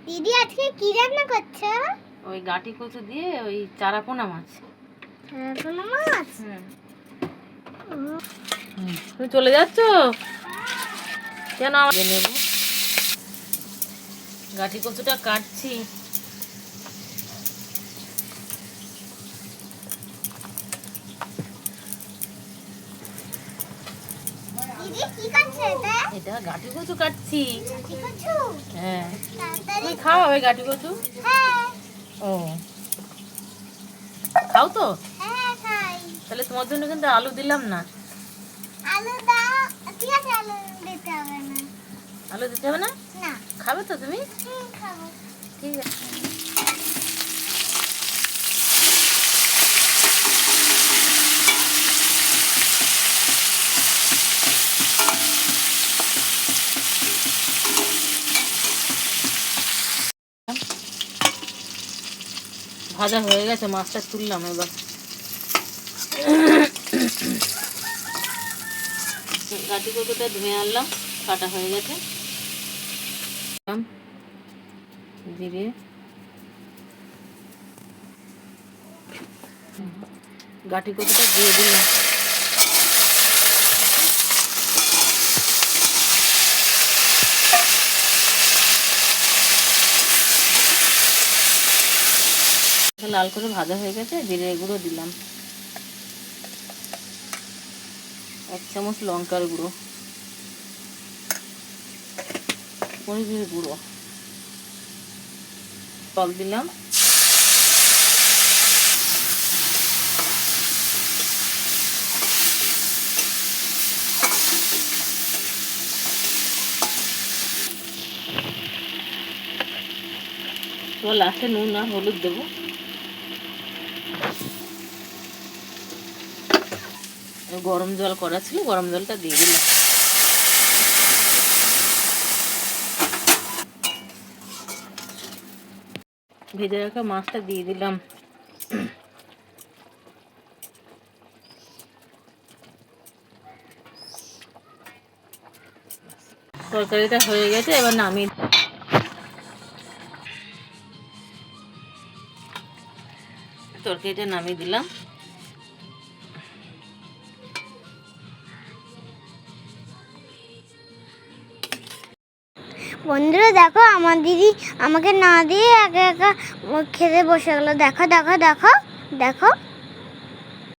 দিদি আজকে কি রান্না করছো? ওই গাটি কচু দিয়ে ওই চারাপোনা মাছ। চারাপোনা মাছ? তুমি চলে যাচ্ছ কেন? নেব গাটি কচুটা কাটছি। এটা গাটি কচু কাটছি। হ্যাঁ, তুমি খাও ওই গাটি কচু? ও খাও তো? তাহলে তোমার জন্য কিন্তু আলু দিলাম না। আলু দাও, ঠিক আছে, আলু দিতে হবে না। আলু দিতে হবে না? না। খাবে তো তুমি? খাবো। ঠিক আছে। ভাজা হয়ে গেছে, মাছটা তুললাম এবার। গাটি কচুটা ধুয়ে আনলাম, কাটা হয়ে গেছে। জিরে, গাটি কচুটা দিয়ে দিলাম। লাল করে ভাজা হয়ে গেছে, জিরে গুঁড়ো দিলাম, 1 চামচ লঙ্কার গুঁড়ো, মরিচের গুঁড়ো, জল দিলাম। তো লাস্টে নুন আর হলুদ দেবো। গরম জল করা ছিল, গরম জলটা দিয়ে দিলাম। ভেজে রাখা মাছটা দিয়ে দিলাম। তরকারিটা হয়ে গেছে, এবার নামিয়ে তরকারিটা নামিয়ে দিলাম। বন্ধুরা দেখো, আমার দিদি আমাকে না দিয়ে একা একা খেতে বসে গেল। দেখো দেখো দেখো দেখো।